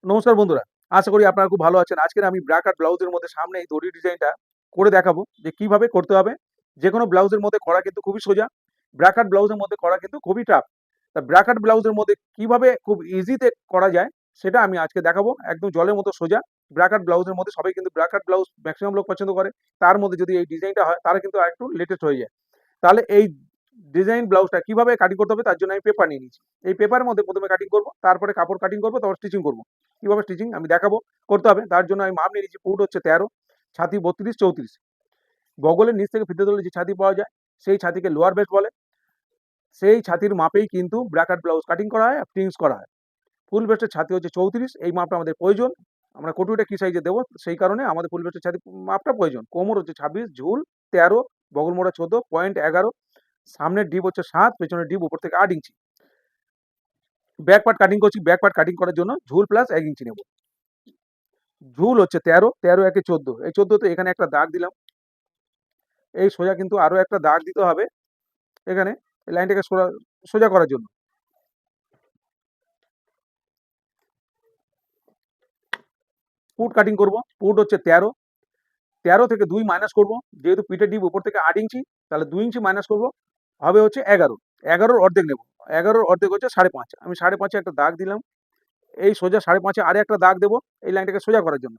নমস্কার বন্ধুরা, আশা করি আপনারা খুব ভালো আছেন। আজকের আমি ব্রা কাট ব্লাউজের মধ্যে সামনে এই দড়ির ডিজাইনটা করে দেখাবো যে কিভাবে করতে হবে। যেকোনো ব্লাউজের মধ্যে করা কিন্তু খুবই সোজা। ব্রা কাট ব্লাউজের মধ্যে করা কিন্তু খুবই টাফ। তা ব্রা কাট ব্লাউজের মধ্যে কিভাবে খুব ইজিতে করা যায় সেটা আমি আজকে দেখাবো। একদম জলের মতো সোজা। ব্রা কাট ব্লাউজের মধ্যে সবাই কিন্তু ব্রা কাট ব্লাউজ ম্যাক্সিমাম লোক পছন্দ করে। তার মধ্যে যদি এই ডিজাইনটা হয় তাহলে কিন্তু আরেকটু লেটেস্ট হয়ে যায়। তাহলে এই ডিজাইন ব্লাউজটা কিভাবে কাটিং করতে হবে তার জন্য আমি পেপার নিয়ে নিয়েছি। এই পেপারের মধ্যে প্রথমে কাটিং করব, তারপরে কাপড় কাটিং করব, তারপর স্টিচিং করব। কিভাবে স্টিচিং আমি দেখাবো, করতে হবে। তার জন্য আমি মাপ নিয়ে নিয়েছি। ফুট হচ্ছে 13, ছাতি 32, 34। বগলের নিচ থেকে ফিতে ধরলে যে ছাতি পাওয়া যায় সেই ছাতিকে লোয়ার বেস্ট বলে। সেই ছাতির মাপেই কিন্তু ব্র্যাকেট ব্লাউজ কাটিং করা হয় আর প্রিন্টস করা হয়। ফুল বেস্টের ছাতি হচ্ছে 34, এই মাপটা আমাদের প্রয়োজন। আমরা কটুইটা কি সাইজে দেবো সেই কারণে আমাদের ফুল বেস্টের ছাতি মাপটা প্রয়োজন। কোমর হচ্ছে 26, ঝুল 13, বগল মোড়া 14, পয়েন্ট 11, সামনের ডিপ হচ্ছে 7, পেছনের ডিপ উপর থেকে 8 ইঞ্চি। ব্যাক পার্ট কাটিং করছি। ব্যাক পার্ট কাটিং করার জন্য ঝুল প্লাস 1 ইঞ্চি নেব। ঝুল হচ্ছে 13, 13 একে 14, এই 14 তে এখানে একটা দাগ দিলাম। এই সোজা কিন্তু আরো একটা দাগ দিতে হবে এখানে, এই লাইনটাকে সোজা করার জন্য। ফুট কাটিং করব। ফুট হচ্ছে 13, 13 থেকে 2 মাইনাস করব। যেহেতু পিঠের ডিপ উপর থেকে 8 ইঞ্চি, তাহলে 2 ইঞ্চি মাইনাস করব, হবে হচ্ছে 11। 11-র অর্ধেক নেব। 11-র অর্ধেক হচ্ছে 5.5। আমি 5.5-এ একটা দাগ দিলাম। এই সোজা 5.5-এ আরে একটা দাগ দেবো এই লাইনটাকে সোজা করার জন্য।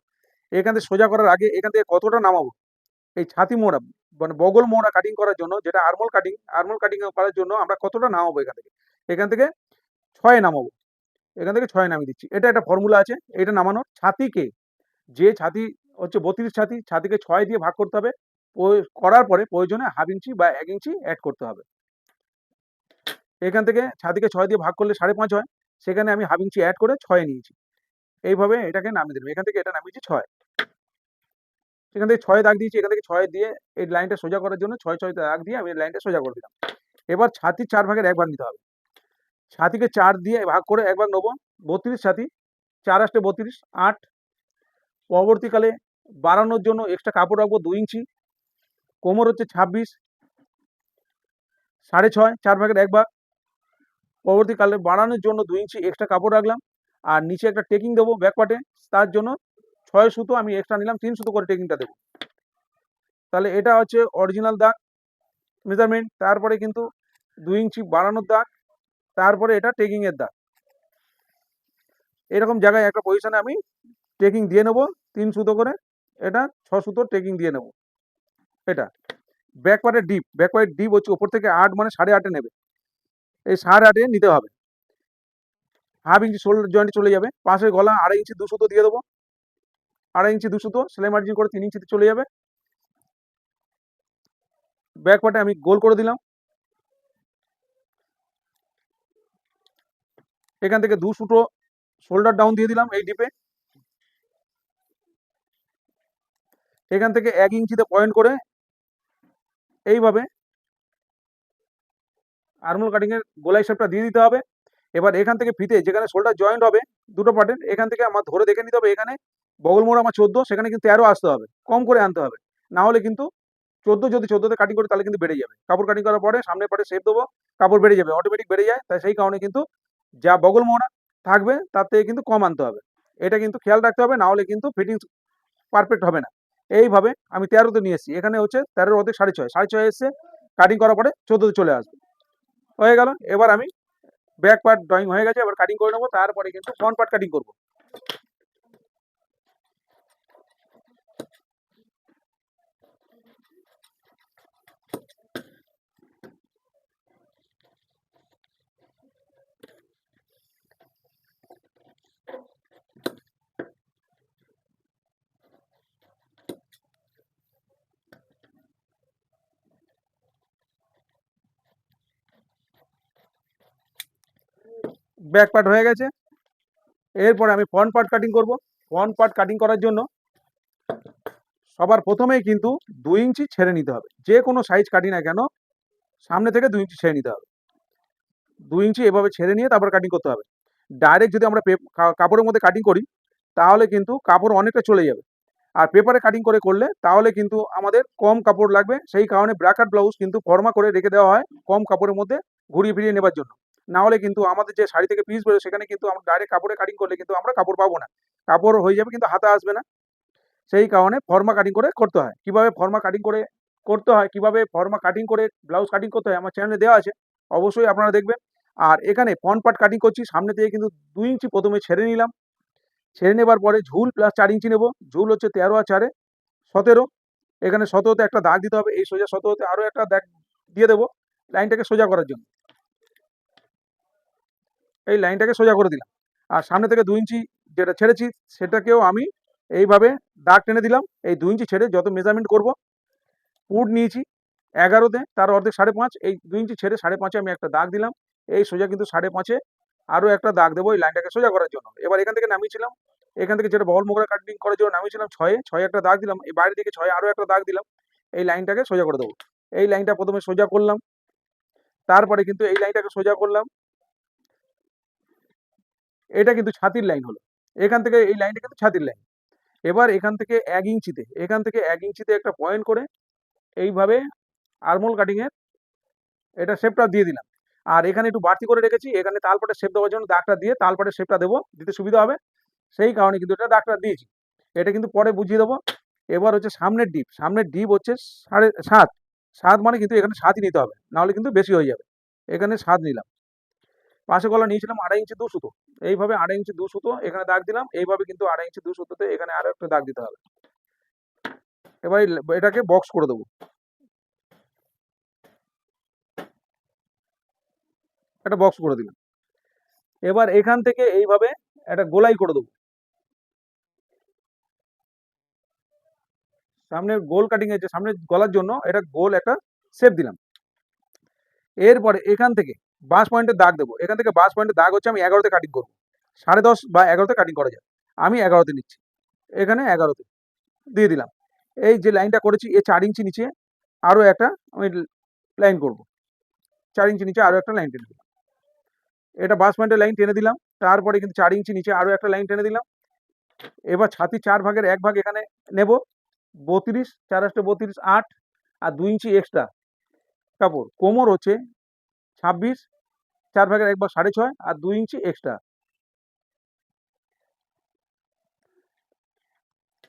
এখান থেকে সোজা করার আগে এখান থেকে কতটা নামাবো, এই ছাতি মোড়া মানে বগল মোড়া কাটিং করার জন্য, যেটা আর্মল কাটিং, আর্মল কাটিং করার জন্য আমরা কতটা নামাবো এখান থেকে, এখান থেকে 6 নামাবো। এখান থেকে 6 নামিয়ে দিচ্ছি। এটা একটা ফর্মুলা আছে এটা নামানোর। ছাতিকে, যে ছাতি হচ্ছে 32 ছাতি, ছাতিকে 6 দিয়ে ভাগ করতে হবে। করার পরে প্রয়োজনে হাফ ইঞ্চি বা 1 ইঞ্চি অ্যাড করতে হবে। এখান থেকে ছাতিকে 6 দিয়ে ভাগ করলে 5.5 হয়, সেখানে আমি হাফ ইঞ্চি অ্যাড করে 6 নিয়েছি। এইভাবে এটাকে নামিয়ে দেবো। এখান থেকে এটা নামিয়েছি 6, এখান থেকে 6 দাগ দিয়েছি। এখান থেকে 6 দিয়ে এই লাইনটা সোজা করার জন্য 6 দাগ দিয়ে আমি লাইনটা সোজা করে দিলাম। এবার ছাতির 4 ভাগের 1 ভাগ নিতে হবে। ছাতিকে 4 দিয়ে ভাগ করে 1 ভাগ নেবো। 32 ছাতি, 4 আষ্টে 32, 8। পরবর্তীকালে বাড়ানোর জন্য এক্সট্রা কাপড় রাখবো 2 ইঞ্চি। কোমর হচ্ছে 26, 6.5, 4 ভাগের 1 ভাগ। পরবর্তীকালে বাড়ানোর জন্য 2 ইঞ্চি এক্সট্রা কাপড় রাখলাম। আর নিচে একটা টেকিং দেবো ব্যাক পার্টে, তার জন্য 6 সুতো আমি এক্সট্রা নিলাম, 3 সুতো করে টেকিংটা দেবো। তাহলে এটা হচ্ছে অরিজিনাল দাগ মেজারমেন্ট। তারপরে কিন্তু 2 ইঞ্চি বাড়ানোর দাগ, তারপরে এটা টেকিং এর দাগ। এরকম জায়গায় একটা পজিশনে আমি টেকিং দিয়ে নেবো 3 সুতো করে। এটা 6 সুতো টেকিং দিয়ে নেবো। এটা ব্যাক পার্টের ডিপ, ব্যাক পার্টের ডিপ হচ্ছে উপর থেকে 8 মানে 8.5 নেবে। এই 8.5 নিতে হবে। হাফ ইঞ্চি শোল্ডার জয়েন্টে চলে যাবে। পাশের গলা 2.5 ইঞ্চি 2 সুতো দিয়ে দেবো। 2.5 ইঞ্চি 2 সুতো সেলাই মার্জিন করে 3 ইঞ্চিতে চলে যাবে। ব্যাক পার্টে আমি গোল করে দিলাম। এখান থেকে 2 সুতো শোল্ডার ডাউন দিয়ে দিলাম এই ডিপে। এখান থেকে 1 ইঞ্চিতে পয়েন্ট করে এইভাবে আর্মহোল কাটিং এর গোলাই শেপটা দিয়ে দিতে হবে। এবার এখান থেকে ফিতে যেখানে শোল্ডার জয়েন্ট হবে দুটো পার্টের, এখান থেকে আমার ধরে দেখে নিতে হবে এখানে বগল মোড় আমার 14, সেখানে কিন্তু 13 আসতে হবে, কম করে আনতে হবে। না হলে কিন্তু 14, যদি 14-তে কাটিং করি তাহলে কিন্তু বেড়ে যাবে। কাপড় কাটিং করার পরে সামনের পার্টে শেপ দেবো, কাপড় বেড়ে যাবে, অটোমেটিক বেড়ে যায়। তাই সেই কারণে কিন্তু যা বগল মোড়া থাকবে তার থেকে কিন্তু কম আনতে হবে। এটা কিন্তু খেয়াল রাখতে হবে, না হলে কিন্তু ফিটিংস পারফেক্ট হবে না। এইভাবে আমি 13-তে নিয়ে এসেছি। এখানে হচ্ছে 13-র অর্ধেক 6.5, 6.5 এসছে। কাটিং করার পরে 14-তে চলে আসবে। হয়ে গেল। এবার আমি ব্যাক পার্ট ড্রয়িং হয়ে গেছে, এবার কাটিং করে নেবো। তারপরে কিন্তু ফ্রন্ট পার্ট কাটিং করবো। ব্যাক পার্ট হয়ে গেছে। এরপরে আমি ফ্রন্ট পার্ট কাটিং করব। ফ্রন্ট পার্ট কাটিং করার জন্য সবার প্রথমেই কিন্তু 2 ইঞ্চি ছেড়ে নিতে হবে। যে কোনো সাইজ কাটি না কেন সামনে থেকে 2 ইঞ্চি ছেড়ে নিতে হবে। 2 ইঞ্চি এভাবে ছেড়ে নিয়ে তারপর কাটিং করতে হবে। ডাইরেক্ট যদি আমরা কাপড়ের মধ্যে কাটিং করি তাহলে কিন্তু কাপড় অনেকটা চলে যাবে। আর পেপারে কাটিং করে করলে তাহলে কিন্তু আমাদের কম কাপড় লাগবে। সেই কারণে ব্র্যাকেট ব্লাউজ কিন্তু ফর্মা করে রেখে দেওয়া হয় কম কাপড়ের মধ্যে ঘুরিয়ে ফিরিয়ে নেবার জন্য। না হলে কিন্তু আমাদের যে শাড়ি থেকে পিস বেরোয় সেখানে কিন্তু আমরা ডাইরেক্ট কাপড়ে কাটিং করলে কিন্তু আমরা কাপড় পাবো না, কাপড় হয়ে যাবে কিন্তু হাতা আসবে না। সেই কারণে ফর্মা কাটিং করে করতে হয়। কিভাবে ফর্মা কাটিং করে করতে হয়, কিভাবে ফর্মা কাটিং করে ব্লাউজ কাটিং করতে হয় আমার চ্যানেলে দেওয়া আছে, অবশ্যই আপনারা দেখবেন। আর এখানে ফ্রন্ট পার্ট কাটিং করছি, সামনে থেকে কিন্তু 2 ইঞ্চি প্রথমে ছেড়ে নিলাম। ছেড়ে নেবার পরে ঝুল প্লাস 4 ইঞ্চি নেব। ঝুল হচ্ছে 13 আর 4 17। এখানে 17তে একটা দাগ দিতে হবে। এই সোজা 17তে আরো একটা দাগ দিয়ে দেবো লাইনটাকে সোজা করার জন্য। এই লাইনটাকে সোজা করে দিলাম। আর সামনে থেকে 2 ইঞ্চি যেটা ছেড়েছি সেটাকেও আমি এইভাবে দাগ টেনে দিলাম। এই 2 ইঞ্চি ছেড়ে যত মেজারমেন্ট করব, পুট নিয়েছি 11তে, তার অর্ধেক 5.5, এই 2 ইঞ্চি ছেড়ে 5.5-এ আমি একটা দাগ দিলাম। এই সোজা কিন্তু 5.5-এ আরো একটা দাগ দেবো এই লাইনটাকে সোজা করার জন্য। এবার এখান থেকে নামিয়েছিলাম, এখান থেকে যেটা বহল মোগরা কাটিং করার জন্য নামিয়েছিলাম 6-এ একটা দাগ দিলাম। এই বাইরের দিকে 6-এ আরো একটা দাগ দিলাম। এই লাইনটাকে সোজা করে দেবো। এই লাইনটা প্রথমে সোজা করলাম, তারপরে কিন্তু এই লাইনটাকে সোজা করলাম। এটা কিন্তু ছাতির লাইন হলো। এখান থেকে এই লাইনটা কিন্তু ছাতির লাইন। এবার এখান থেকে 1 ইঞ্চিতে একটা পয়েন্ট করে এইভাবে আর্মহোল কাটিং এর এটা শেপটা দিয়ে দিলাম। আর এখানে একটু বাড়তি করে রেখেছি, এখানে তালপাটের শেপ দেওয়ার জন্য দাগটা দিয়ে তালপাটের শেপটা দেবো, দিতে সুবিধা হবে। সেই কারণে কিন্তু এটা দাগটা দিয়েছি। এটা কিন্তু পরে বুঝিয়ে দেবো। এবার হচ্ছে সামনের ডিপ হচ্ছে 7.5। 7 মানে কিন্তু এখানে 7ই নিতে হবে, না হলে কিন্তু বেশি হয়ে যাবে। এখানে 7 নিলাম। পাশে গলা নিয়েছিলাম 2.5 ইঞ্চি 2 সুতো। এইভাবে 2.5 ইঞ্চি 2 সুতো এখানে দাগ দিলাম। এইভাবে কিন্তু 2.5 ইঞ্চি 2 সুতোতে এখানে আরো একটা দাগ দিতে হবে। এবার এটাকে বক্স করে দেবো। একটা বক্স করে দিলাম। এবার এখান থেকে এইভাবে একটা গোলাই করে দেবো। সামনে গোল কাটিং এর যে সামনে গলার জন্য এটা গোল একটা শেপ দিলাম। এরপরে এখান থেকে বাস পয়েন্টের দাগ দেবো। এখান থেকে বাস পয়েন্টের দাগ হচ্ছে আমি 11তে কাটিং করবো। 10.5 বা 11তে কাটিং করা যায়। আমি 11তে নিচ্ছি। এখানে 11তে দিয়ে দিলাম। এই যে লাইনটা করেছি এর 4 ইঞ্চি নিচে আরো একটা আমি লাইন করব। 4 ইঞ্চি নিচে আরো একটা লাইন টেনে দিলাম। এটা বাস পয়েন্টের লাইন টেনে দিলাম। তারপরে কিন্তু 4 ইঞ্চি নিচে আরো একটা লাইন টেনে দিলাম। এবার ছাতি 4 ভাগের 1 ভাগ এখানে নেব। 32, 4 8 32, 8 আর 2 ইঞ্চি এক্সট্রা কাপড়। কোমর হচ্ছে 26, 4 ভাগের 1 ভাগ 6.5 আর 2 ইঞ্চি এক্সট্রা।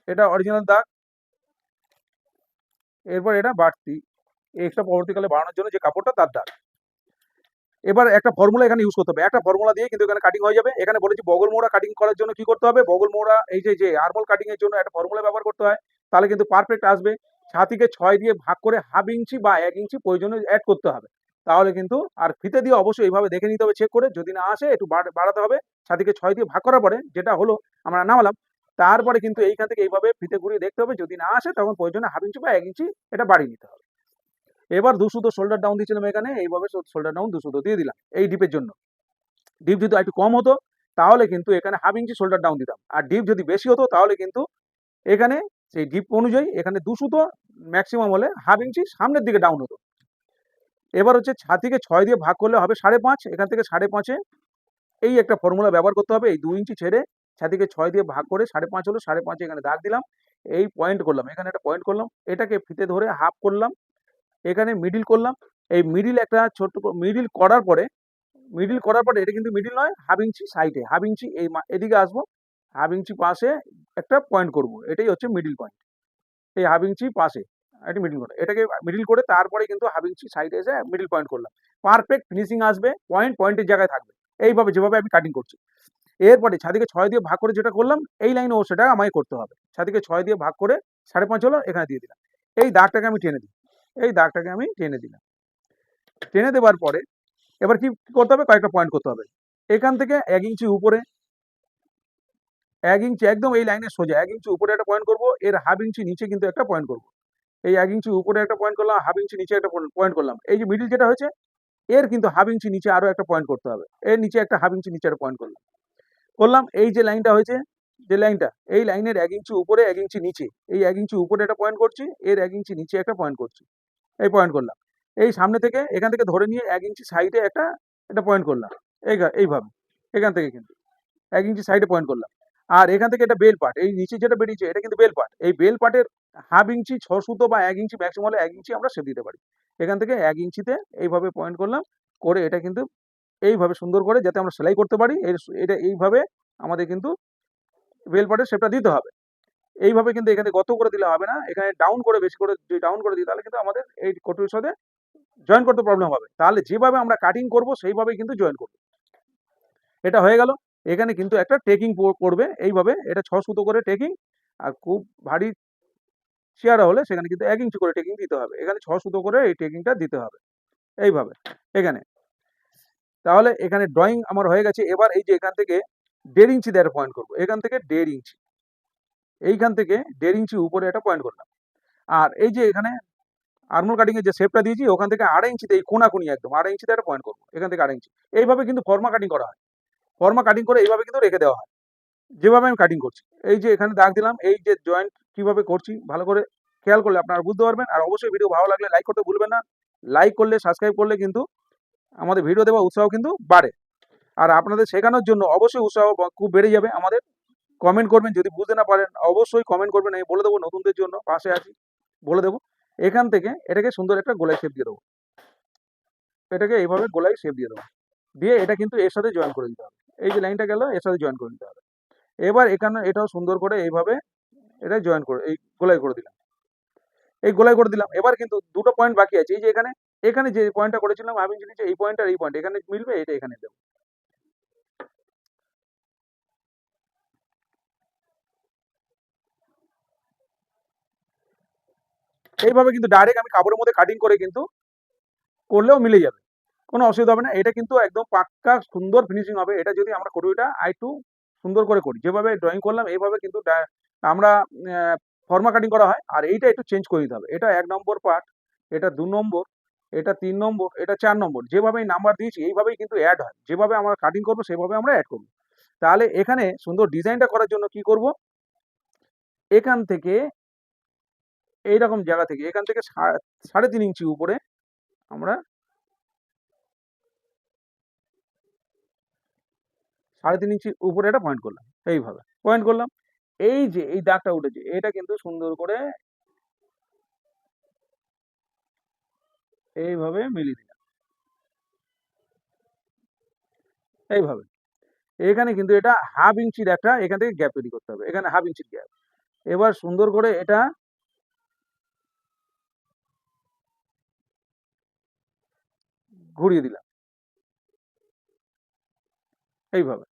এটা অরিজিনাল দাগ। এরপর এটা বাড়তি এক্সট্রা পরবর্তীকালে বাড়ানোর জন্য যে কাপড়টা তার দাগ। এবার একটা ফর্মুলা এখানে ইউজ করতে হবে। একটা ফর্মুলা দিয়ে কিন্তু এখানে কাটিং হয়ে যাবে। এখানে বলেছি বগল মোড়া কাটিং করার জন্য কি করতে হবে, বগল মোড়া এই যে আর্মহোল কাটিং এর জন্য একটা ফর্মুলা ব্যবহার করতে হয়, তাহলে কিন্তু পারফেক্ট আসবে। ছাতিকে 6 দিয়ে ভাগ করে 1/2 ইঞ্চি বা 1 ইঞ্চি প্রয়োজনে অ্যাড করতে হবে। তাহলে কিন্তু আর ফিতে দিয়ে অবশ্যই এইভাবে দেখে নিতে হবে চেক করে, যদি না আসে একটু বাড়াতে হবে। ছাতিকে 6 দিয়ে ভাগ করার পরে যেটা হলো আমরা নামালাম, তারপরে কিন্তু এইখান থেকে এইভাবে ফিতে ঘুরিয়ে দেখতে হবে, যদি না আসে তখন প্রয়োজনে 1/2 ইঞ্চি বা 1 ইঞ্চি এটা বাড়িয়ে নিতে হবে। এবার 2 সুতো শোল্ডার ডাউন দিয়েছিলাম এখানে, এইভাবে শোল্ডার ডাউন 2 সুতো দিয়ে দিলাম এই ডিপের জন্য। ডিপ যদি একটু কম হতো তাহলে কিন্তু এখানে 1/2 ইঞ্চি শোল্ডার ডাউন দিতাম। আর ডিপ যদি বেশি হতো তাহলে কিন্তু এখানে সেই ডিপ অনুযায়ী এখানে 2 সুতো ম্যাক্সিমাম হলে 1/2 ইঞ্চি সামনের দিকে ডাউন হতো। এবার হচ্ছে ছাতিকে 6 দিয়ে ভাগ করলে হবে 5.5। এখান থেকে 5.5-এ এই একটা ফর্মুলা ব্যবহার করতে হবে। এই 2 ইঞ্চি ছেড়ে ছাতিকে 6 দিয়ে ভাগ করে 5.5 হলো। 5.5-এ এখানে দাগ দিলাম। এই পয়েন্ট করলাম, এখানে একটা পয়েন্ট করলাম। এটাকে ফিতে ধরে হাফ করলাম। এখানে মিডল করলাম। এই মিডল একটা ছোট্ট মিডল করার পরে এটা কিন্তু মিডল নয়, 1/2 ইঞ্চি সাইডে, 1/2 ইঞ্চি এই এদিকে আসবো। 1/2 ইঞ্চি পাশে একটা পয়েন্ট করব। এটাই হচ্ছে মিডল পয়েন্ট। এই 1/2 ইঞ্চি পাশে একটা মিডল করে এটাকে মিডল করে তারপরে কিন্তু 1/2 ইঞ্চি সাইডে এসে মিডল পয়েন্ট করলাম। পারফেক্ট ফিনিশিং আসবে, পয়েন্টের জায়গায় থাকবে। এইভাবে যেভাবে আমি কাটিং করছি। এরপরে ছাতিকে 6 দিয়ে ভাগ করে যেটা করলাম এই লাইনেও সেটা আমায় করতে হবে। ছাতিকে 6 দিয়ে ভাগ করে 5.5 হলো, এখানে দিয়ে দিলাম। এই দাগটাকে আমি টেনে দিই। এই দাগটাকে আমি টেনে দিলাম। টেনে দেওয়ার পরে এবার কি করতে হবে, কয়েকটা পয়েন্ট করতে হবে। এখান থেকে 1 ইঞ্চি উপরে, 1 ইঞ্চি একদম এই লাইনের সোজা 1 ইঞ্চি উপরে একটা পয়েন্ট করব। এর 1/2 ইঞ্চি নিচে কিন্তু একটা পয়েন্ট করব। এই 1 ইঞ্চি উপরে একটা পয়েন্ট করলাম, 1/2 ইঞ্চি নিচে একটা পয়েন্ট করলাম। এই যে মিডল যেটা হয়েছে এর কিন্তু 1/2 ইঞ্চি নিচে আরো একটা পয়েন্ট করতে হবে। এর নিচে একটা 1/2 ইঞ্চি নিচে একটা পয়েন্ট করলাম। এই যে লাইনটা হয়েছে, যে লাইনটা এই লাইনের 1 ইঞ্চি উপরে 1 ইঞ্চি নিচে, এই 1 ইঞ্চি উপরে একটা পয়েন্ট করছি, এর 1 ইঞ্চি নিচে একটা পয়েন্ট করছি। এই পয়েন্ট করলাম। এই সামনে থেকে এখান থেকে ধরে নিয়ে 1 ইঞ্চি সাইডে একটা পয়েন্ট করলাম। এইভাবে এখান থেকে কিন্তু 1 ইঞ্চি সাইডে পয়েন্ট করলাম। আর এখান থেকে এটা বেল পার্ট, এই নিচে যেটা বেরিয়েছে এটা কিন্তু বেল পার্ট। এই বেল পার্টের 1/2 ইঞ্চি 6 সুতো বা 1 ইঞ্চি ম্যাক্সিমাম হলে 1 ইঞ্চি আমরা শেপ দিতে পারি। এখান থেকে 1 ইঞ্চিতে এইভাবে পয়েন্ট করলাম, করে এটা কিন্তু এইভাবে সুন্দর করে যাতে আমরা সেলাই করতে পারি, এটা এইভাবে আমাদের কিন্তু বেল পার্টের শেপটা দিতে হবে। এইভাবে কিন্তু এখানে গর্ত করে দিলে হবে না, এখানে ডাউন করে বেশি করে যদি ডাউন করে দিই তাহলে কিন্তু আমাদের এই কটুরির সাথে জয়েন করতে প্রবলেম হবে। তাহলে যেভাবে আমরা কাটিং করব সেইভাবেই কিন্তু জয়েন করব। এটা হয়ে গেল। এখানে কিন্তু একটা টেকিং পড়বে এইভাবে, এটা 6 সুতো করে টেকিং, আর খুব ভারী চেয়ারা হলে সেখানে কিন্তু 1 ইঞ্চি করে টেকিং দিতে হবে। এখানে 6 সুতো করে এই টেকিংটা দিতে হবে এইভাবে এখানে। তাহলে এখানে ড্রয়িং আমার হয়ে গেছে। এবার এই যে এখান থেকে 1.5 ইঞ্চি দিয়ে একটা পয়েন্ট করব। এখান থেকে 1.5 ইঞ্চি, এইখান থেকে 1.5 ইঞ্চি উপরে একটা পয়েন্ট করলাম। আর এই যে এখানে আর্মহোল কাটিং এর যে শেপটা দিয়েছি ওখান থেকে 2.5 ইঞ্চিতে এই কোনাকুনি একদম 2.5 ইঞ্চিতে একটা পয়েন্ট করব। এখান থেকে 2.5 ইঞ্চি। এইভাবে কিন্তু ফর্মা কাটিং করা হয়। ফর্মা কাটিং করে এইভাবে কিন্তু রেখে দেওয়া হয়। যেভাবে আমি কাটিং করছি। এই যে এখানে দাগ দিলাম, এই যে জয়েন্ট কিভাবে করছি ভালো করে খেয়াল করলে আপনারা বুঝতে পারবেন। আর অবশ্যই ভিডিও ভালো লাগলে লাইক করতে ভুলবেন না। লাইক করলে, সাবস্ক্রাইব করলে কিন্তু আমাদের ভিডিও দেওয়ার উৎসাহ কিন্তু বাড়ে। আর আপনাদের শেখানোর জন্য অবশ্যই উৎসাহ খুব বেড়ে যাবে আমাদের। কমেন্ট করবেন, যদি বুঝতে না পারেন অবশ্যই কমেন্ট করবেন, আমি বলে দেবো, নতুনদের জন্য পাশে আছি, বলে দেবো। এখান থেকে এটাকে সুন্দর একটা গোলাই শেপ দিয়ে দেবো। এটাকে এইভাবে গোলাই শেপ দিয়ে দেবো। দিয়ে এটা কিন্তু এর সাথে জয়েন করে দিতে হবে। এই যে লাইনটা গেল এর সাথে জয়েন করে দিতে হবে। এবার এখানে এটাও সুন্দর করে এইভাবে এটা জয়েন করে এই গোলাই করে দিলাম। এই গোলাই করে দিলাম। এবার কিন্তু দুটো পয়েন্ট বাকি আছে। এই যে এখানে, এখানে যে পয়েন্টটা করেছিলাম হাফ ইঞ্চি নিচে, এই পয়েন্ট আর এই পয়েন্ট এখানে মিলবে, এটা এখানে দেবো। এইভাবে কিন্তু ডাইরেক্ট আমি কাপড়ের মধ্যে কাটিং করে কিন্তু করলেও মিলে যাবে, কোনো অসুবিধা হবে না। এটা কিন্তু একদম পাক্কা সুন্দর ফিনিশিং হবে। এটা যদি আমরা কটুরিটা আরেকটু সুন্দর করে করি, যেভাবে ড্রয়িং করলাম এইভাবে কিন্তু আমরা ফর্মা কাটিং করা হয়। আর এইটা একটু চেঞ্জ করে দিতে হবে। এটা 1 নম্বর পার্ট, এটা 2 নম্বর, এটা 3 নম্বর, এটা 4 নম্বর, যেভাবে নাম্বার দিয়েছি এইভাবেই কিন্তু অ্যাড হয়। যেভাবে আমরা কাটিং করবো সেভাবে আমরা অ্যাড করবো। তাহলে এখানে সুন্দর ডিজাইনটা করার জন্য কি করব, এখান থেকে এইরকম জায়গা থেকে এখান থেকে 3.5 ইঞ্চি উপরে আমরা 3.5 ইঞ্চি উপরে একটা পয়েন্ট করলাম। এইভাবে পয়েন্ট করলাম। এই যে এই দাগটা উঠেছে এটা কিন্তু সুন্দর করে এইভাবে মিলিয়ে দিলাম। এইভাবে এখানে কিন্তু এটা হাফ ইঞ্চির একটা এখান থেকে গ্যাপ তৈরি করতে হবে। এখানে হাফ ইঞ্চির গ্যাপ। এবার সুন্দর করে এটা ঘুরিয়ে দিলাম এইভাবে।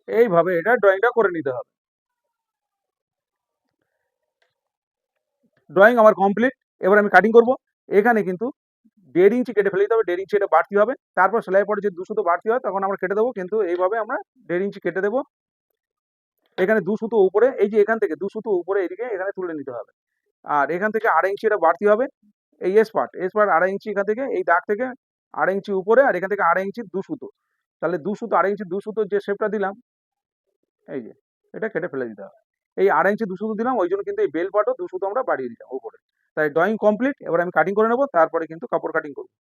এইভাবে এটা ড্রয়িংটা করে নিতে হবে। ড্রয়িং আমার কমপ্লিট। এবার আমি কাটিং করব। এখানে কিন্তু 1.5 ইঞ্চি কেটে ফেলে দিতে হবে। 1.5 ইঞ্চি এটা বাড়তি হবে। তারপর সেলাই পরে যে 2 সুতো বাড়তি হয় তখন আমরা কেটে দেবো। কিন্তু এইভাবে আমরা 1.5 ইঞ্চি কেটে দেবো। এখানে 2 সুতো উপরে, এই যে এখান থেকে 2 সুতো উপরে এদিকে এখানে তুলে নিতে হবে। আর এখান থেকে 2.5 ইঞ্চি এটা বাড়তি হবে। এই এস পার্ট 2.5 ইঞ্চি এখান থেকে এই দাগ থেকে 2.5 ইঞ্চি উপরে, আর এখান থেকে 2.5 ইঞ্চি 2 সুতো। তাহলে 2 সুতো 2.5 ইঞ্চি 2 সুতোর যে শেপটা দিলাম, এই যে এটা কেটে ফেলে দিতে হবে। এই 2.5 ইঞ্চি 2 সুতো দিলাম, ওই জন্য কিন্তু এই বেল পার্টও 2 সুতো আমরা বাড়িয়ে দিলাম উপরে। তাই ড্রয়িং কমপ্লিট। এবার আমি কাটিং করে নেব, তারপরে কিন্তু কাপড় কাটিং করব।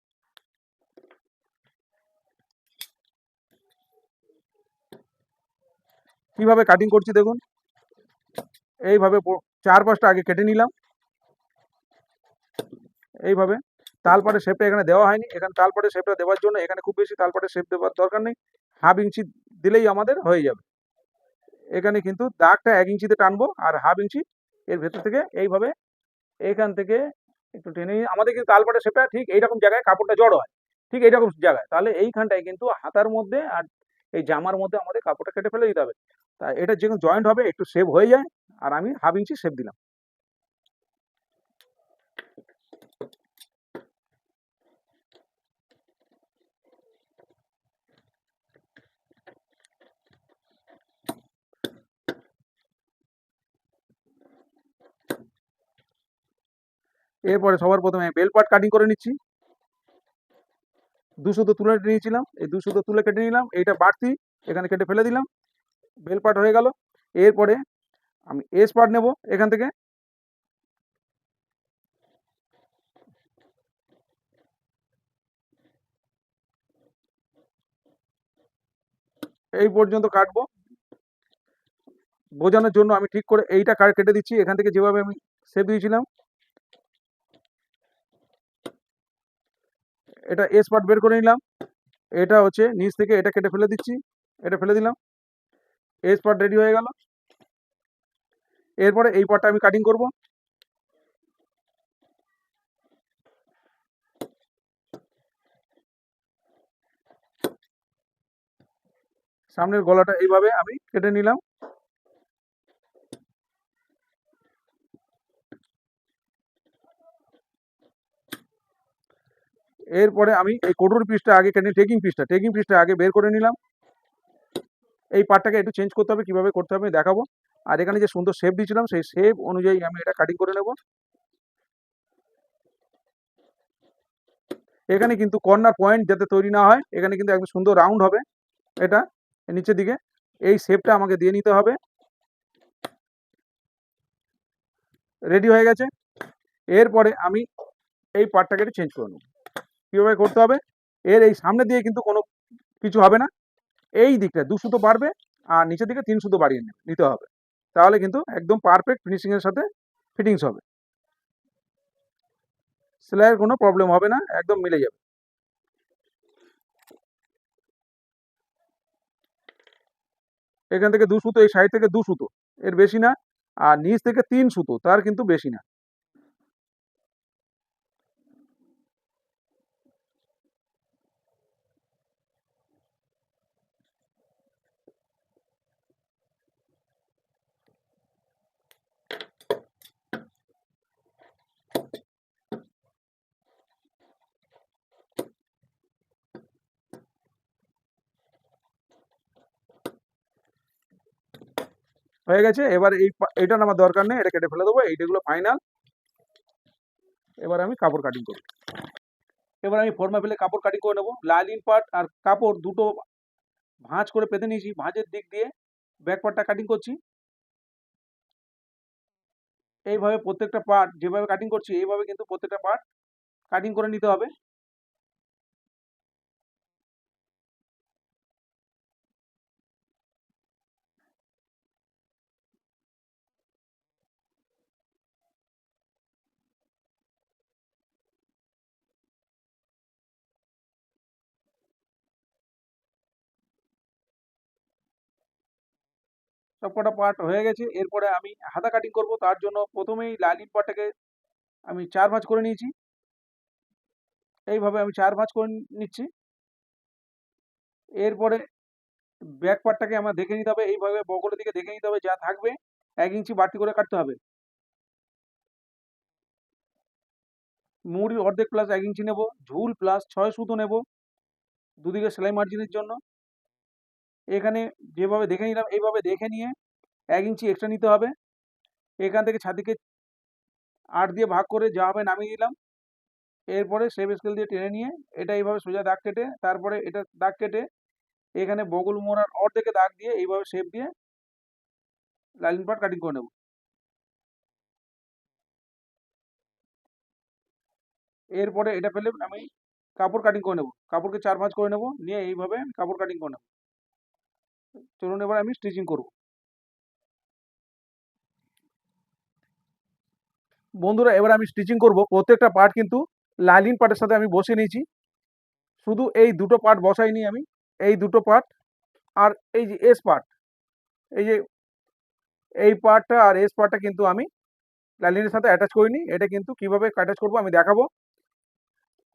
কিভাবে কাটিং করছি দেখুন। এইভাবে 4-5টা আগে কেটে নিলাম এইভাবে। তালপাটের শেপটা এখানে দেওয়া হয়নি। এখানে তালপাটের শেপটা দেওয়ার জন্য এখানে খুব বেশি তালপাটের শেপ দেওয়ার দরকার নেই। হাফ ইঞ্চি দিলেই আমাদের হয়ে যাবে। এখানে কিন্তু দাগটা 1 ইঞ্চিতে টানবো, আর হাফ ইঞ্চি এর ভেতর থেকে এইভাবে এখান থেকে একটু টেনে আমাদের কিন্তু তালপাটের শেপটা ঠিক এইরকম জায়গায় কাপড়টা জড়ো হয়, ঠিক এইরকম জায়গায়। তাহলে এইখানটায় কিন্তু হাতার মধ্যে আর এই জামার মধ্যে আমাদের কাপড়টা কেটে ফেলে দিতে হবে। তা এটা যেখানে জয়েন্ট হবে একটু শেপ হয়ে যায়, আর আমি হাফ ইঞ্চি শেপ দিলাম। এরপরে সবার প্রথমে বেল পার্ট কাটিং করে নিচ্ছি। 2 সুতো তুলে নিয়েছিলাম, এই 2 সুতো তুলে কেটে নিলাম। এইটা বাড়তি, এখানে কেটে ফেলে দিলাম। বেল পার্ট হয়ে গেল। এরপরে আমি এস পার্ট নেব এখান থেকে। এই পর্যন্ত কাটবো। বোঝানোর জন্য আমি ঠিক করে এইটা কেটে দিচ্ছি। এখান থেকে যেভাবে আমি শেপ দিয়েছিলাম। এটা এস পার্ট বের করে নিলাম। এটা হচ্ছে নিচ থেকে এটা কেটে ফেলে দিচ্ছি, এটা ফেলে দিলাম। এস পার্ট রেডি হয়ে গেল। এরপরে এই পার্টটা আমি কাটিং করব। সামনের গলাটা এইভাবে আমি কেটে নিলাম। এরপরে আমি এই কটুর পিসটা আগে কেটে টেকিং পিসটা আগে বের করে নিলাম। এই পার্টটাকে একটু চেঞ্জ করতে হবে, কিভাবে করতে হবে আমি দেখাবো। আর এখানে যে সুন্দর শেপ দিয়েছিলাম সেই শেপ অনুযায়ী আমি এটা কাটিং করে নেব। এখানে কিন্তু কর্নার পয়েন্ট যাতে তৈরি না হয়, এখানে কিন্তু একদম সুন্দর রাউন্ড হবে এটা নিচের দিকে। এই শেপটা আমাকে দিয়ে নিতে হবে। রেডি হয়ে গেছে। এরপরে আমি এই পার্টটাকে একটু চেঞ্জ করে নেব। কীভাবে করতে হবে, এর এই সামনে দিয়ে কিন্তু কোনো কিছু হবে না। এই দিকটা 2 সুতো বাড়বে আর নিচের দিকে 3 সুতো বাড়িয়ে নিতে হবে। তাহলে কিন্তু একদম পারফেক্ট ফিনিশিংয়ের সাথে ফিটিংস হবে। সেলাইয়ের কোনো প্রবলেম হবে না, একদম মিলে যাবে। এখান থেকে 2 সুতো, এই সাইড থেকে 2 সুতো, এর বেশি না। আর নিচ থেকে 3 সুতো, তার কিন্তু বেশি না। হয়ে গেছে। এবার এইটা আমার দরকার নেই, এটা কেটে ফেলে দেবো। এইটাগুলো ফাইনাল। এবার আমি কাপড় কাটিং করব। এবার আমি ফর্মা ফেলে কাপড় কাটিং করে নেবো। লাইনিং পার্ট আর কাপড় দুটো ভাঁজ করে পেতে নিয়েছি। ভাঁজের দিক দিয়ে ব্যাক পার্টটা কাটিং করছি। এইভাবে প্রত্যেকটা পার্ট যেভাবে কাটিং করছি এইভাবে কিন্তু প্রত্যেকটা পার্ট কাটিং করে নিতে হবে। সবকটা পার্ট হয়ে গেছে। এরপরে আমি হাতা কাটিং করব। তার জন্য প্রথমেই লাইনিং পার্টটাকে আমি 4 ভাঁজ করে নিয়েছি। এইভাবে আমি 4 ভাঁজ করে নিচ্ছি। এরপরে ব্যাক পার্টটাকে আমার দেখে নিতে হবে। এইভাবে বগলের দিকে দেখে নিতে হবে, যা থাকবে 1 ইঞ্চি বাড়তি করে কাটতে হবে। মুড়ির অর্ধেক প্লাস 1 ইঞ্চি নেব। ঝুল প্লাস 6 সুতো নেব দুদিকে সেলাই মার্জিনের জন্য। এখানে যেভাবে দেখে নিলাম এইভাবে দেখে নিয়ে 1 ইঞ্চি এক্সট্রা নিতে হবে। এখান থেকে ছাতিকে 8 দিয়ে ভাগ করে যা হবে নামিয়ে দিলাম। এরপরে শেপ স্কেল দিয়ে টেনে নিয়ে এটা এইভাবে সোজা দাগ কেটে, তারপরে এটা দাগ কেটে এখানে বগল মোড়ার অর্ধেকে দাগ দিয়ে এইভাবে শেপ দিয়ে লাইনিং পার্ট কাটিং করে নেব। এরপরে এটা ফেলে আমি কাপড় কাটিং করে নেব। কাপড়কে 4 ভাঁজ করে নেব, নিয়ে এইভাবে কাপড় কাটিং করে নেব। চলুন এবার আমি স্টিচিং করব। বন্ধুরা এবার আমি স্টিচিং করব। প্রত্যেকটা পার্ট কিন্তু লাইনিং পার্টের সাথে আমি বসিয়ে নিয়েছি। শুধু এই দুটো পার্ট বসাইনি আমি, এই দুটো পার্ট আর এই যে এস পার্ট, এই যে এই পার্টটা আর এস পার্টটা কিন্তু আমি লাইনিংয়ের সাথে অ্যাটাচ করিনি। এটা কিন্তু কিভাবে অ্যাটাচ করব আমি দেখাবো।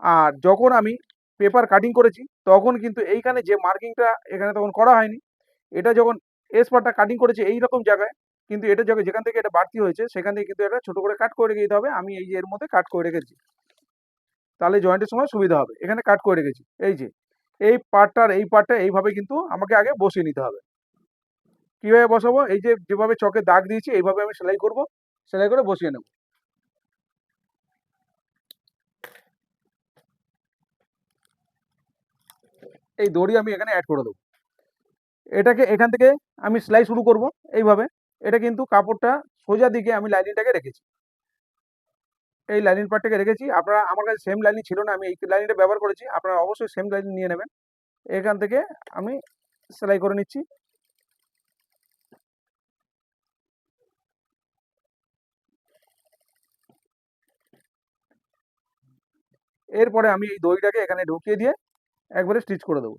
আর যখন আমি পেপার কাটিং করেছি তখন কিন্তু এইখানে যে মার্কিংটা এখানে তখন করা হয়নি। এটা যখন এস পার্টটা কাটিং করেছি এই রকম জায়গায়, কিন্তু এটা যেখান থেকে এটা বাড়তি হয়েছে সেখান থেকে কিন্তু এটা ছোট করে কাট করে রেখে দিতে হবে। আমি এই যে এর মধ্যে কাট করে রেখেছি, তাহলে জয়েন্টের সময় সুবিধা হবে। এখানে কাট করে রেখেছি। এই যে এই পার্টটা আর এই পার্টটা এইভাবে কিন্তু আমাকে আগে বসিয়ে নিতে হবে। কিভাবে বসাবো, এই যে যেভাবে চকে দাগ দিয়েছি এইভাবে আমি সেলাই করব, সেলাই করে বসিয়ে নেব। এই দড়ি আমি এখানে অ্যাড করে দেবো। এটাকে এখান থেকে আমি সেলাই শুরু করব এইভাবে। এটা কিন্তু কাপড়টা সোজা দিকে আমি লাইনিংটাকে রেখেছি, এই লাইনিং পার্টটাকে রেখেছি। আপনারা, আমার কাছে সেম লাইনিং ছিল না, আমি এই লাইনিংটা ব্যবহার করেছি। আপনারা অবশ্যই সেম লাইনিং নিয়ে নেবেন। এখান থেকে আমি সেলাই করে নিচ্ছি। এরপরে আমি এই দড়িটাকে এখানে ঢুকিয়ে দিয়ে একবারে স্টিচ করে দেবো।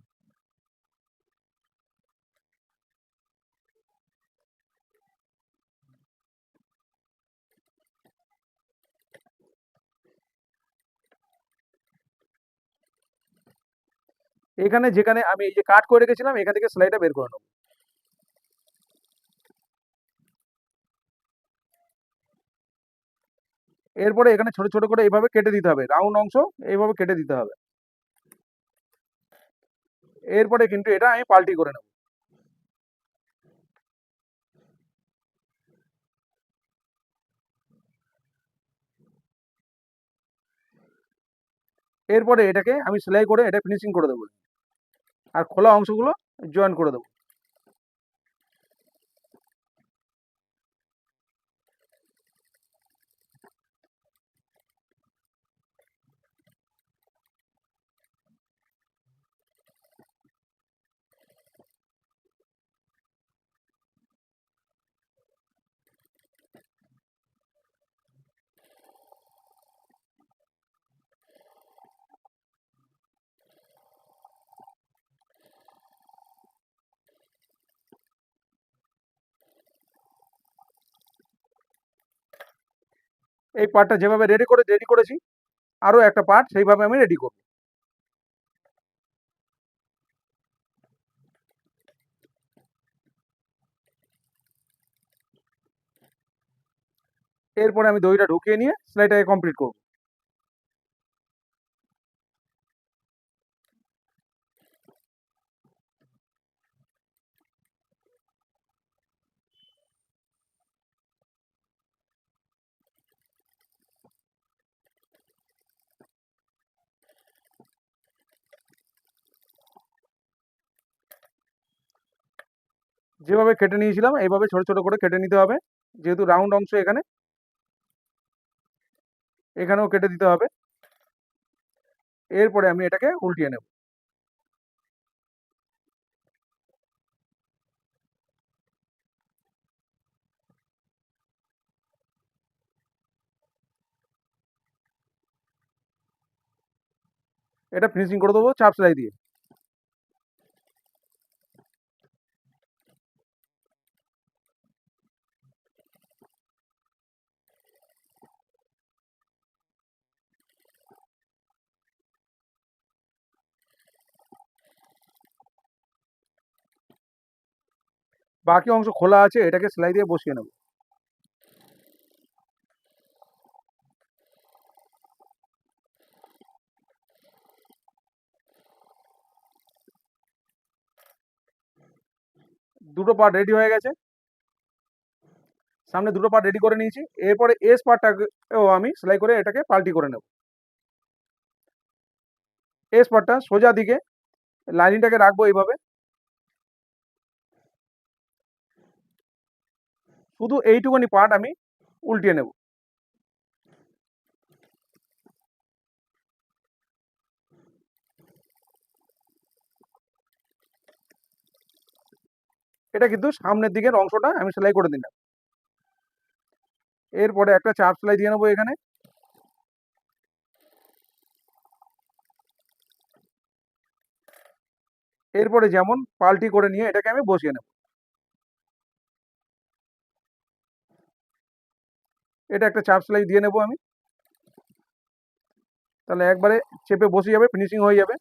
এখানে যেখানে আমি এই যে কাট করে রেখেছিলাম এখান থেকে সেলাইটা বের করে নেবো। এরপরে এখানে ছোট ছোট করে এইভাবে কেটে দিতে হবে, রাউন্ড অংশ এইভাবে কেটে দিতে হবে। এরপরে কিন্তু এটা আমি পাল্টি করে নেব। এরপরে এটাকে আমি সেলাই করে এটা ফিনিশিং করে দেবো, আর খোলা অংশগুলো জয়েন করে দেবো। এই পার্টটা যেভাবে রেডি করেছি আরো একটা পার্ট সেইভাবে আমি রেডি করব। এরপরে আমি দড়িটা ঢুকিয়ে নিয়ে সেলাইটাকে কমপ্লিট করব। যেভাবে কেটে নিয়েছিলাম এইভাবে ছোট ছোট করে কেটে নিতে হবে, যেহেতু রাউন্ড অংশ এখানে, এখানেও কেটে দিতে হবে। এরপরে আমি এটাকে উল্টিয়ে নেব। এটা ফিনিশিং করে দেবো চাপ সেলাই দিয়ে। বাকি অংশ খোলা আছে, এটাকে সেলাই দিয়ে বসিয়ে নেব। দুটো পার্ট রেডি হয়ে গেছে, সামনে দুটো পার্ট রেডি করে নিয়েছি। এরপরে এস পার্টটাকেও আমি সেলাই করে এটাকে পাল্টি করে নেব। এস পার্টটা সোজা দিকে লাইনিংটাকে রাখবো এইভাবে, শুধু এইটুকুনি পার্ট আমি উল্টিয়ে নেব। এটা কিন্তু সামনের দিকের অংশটা আমি সেলাই করে দিলাম। এরপরে একটা চাপ সেলাই দিয়ে নেবো এখানে। এরপরে যেমন পাল্টি করে নিয়ে এটাকে আমি বসিয়ে নেব। এটা একটা চাপ সেলাই দিয়ে নেব আমি, তাহলে একবারে চেপে বসে যাবে, ফিনিশিং হয়ে যাবে।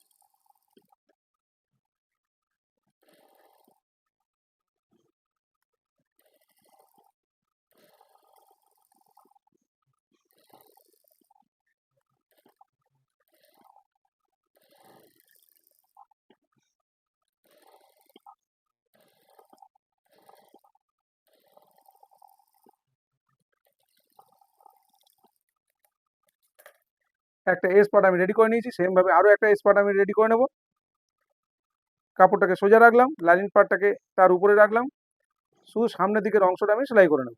একটা এস পার্ট আমি রেডি করে নিয়েছি, সেম ভাবে আরো একটা এস পার্ট আমি রেডি করে নেব। কাপড়টাকে সোজা রাখলাম, লাইনিং পার্টটাকে তার উপরে রাখলাম, শুধু সামনের দিকের অংশটা আমি সেলাই করে নেব।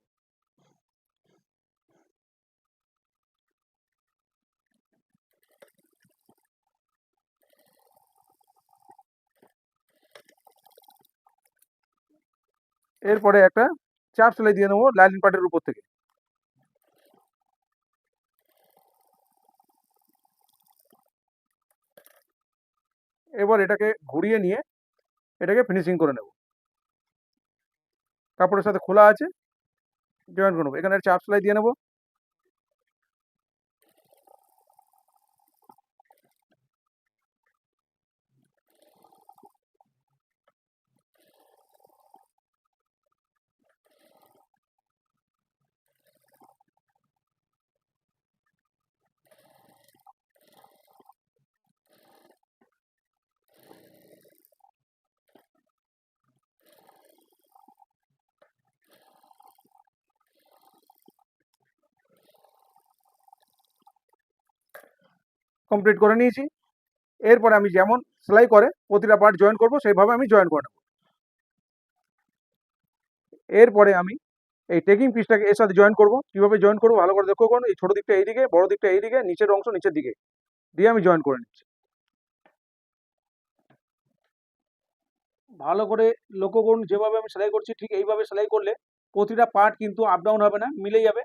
এরপরে একটা চাপ সেলাই দিয়ে নেবো লাইনিং পার্টের উপর থেকে। এবার এটাকে ঘুরিয়ে নিয়ে এটাকে ফিনিশিং করে নেব। কাপড়ের সাথে খোলা আছে, জয়েন করে নেবো। এখানে চাপ সেলাই দিয়ে নেবো। কমপ্লিট করে নিয়েছি। এরপরে আমি যেমন সেলাই করে প্রতিটা পার্ট জয়েন করব সেইভাবে আমি জয়েন করে নেব। এরপরে আমি এই টেকিং পিসটাকে এর সাথে জয়েন করব। কিভাবে জয়েন করব ভালো করে লক্ষ্য করুন। এই ছোট দিকটা এইদিকে, বড় দিকটা এইদিকে, নিচের অংশ নিচের দিকে দিয়ে আমি জয়েন করে নিচ্ছি। ভালো করে লক্ষ্য করুন, যেভাবে আমি সেলাই করছি ঠিক এইভাবে সেলাই করলে প্রতিটা পার্ট কিন্তু আপ ডাউন হবে না, মিলে যাবে।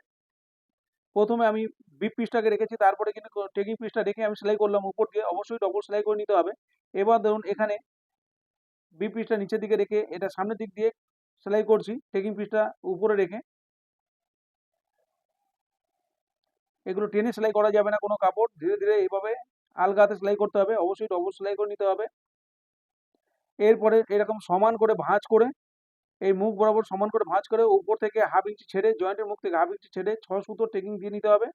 প্রথমে আমি বিপ পিসটাকে রেখেছি, তারপরে কিন্তু টেকিং পিসটা রেখে আমি সেলাই করলাম উপর দিয়ে। অবশ্যই ডবল সেলাই করে নিতে হবে। এবার ধরুন এখানে বিপ পিসটা নিচের দিকে রেখে এটা সামনের দিক দিয়ে সেলাই করছি, টেকিং পিসটা উপরে রেখে। এগুলো টেনে সেলাই করা যাবে না কোনো কাপড়, ধীরে ধীরে এইভাবে আলগা হাতে সেলাই করতে হবে। অবশ্যই ডবল সেলাই করে নিতে হবে। এরপরে এরকম সমান করে ভাঁজ করে এই মুখ বরাবর সমান করে ভাঁজ করে উপর থেকে হাফ ইঞ্চি ছেড়ে, জয়েন্টের মুখ থেকে হাফ ইঞ্চি ছেড়ে 6 সুতো টেকিং দিয়ে নিতে হবে।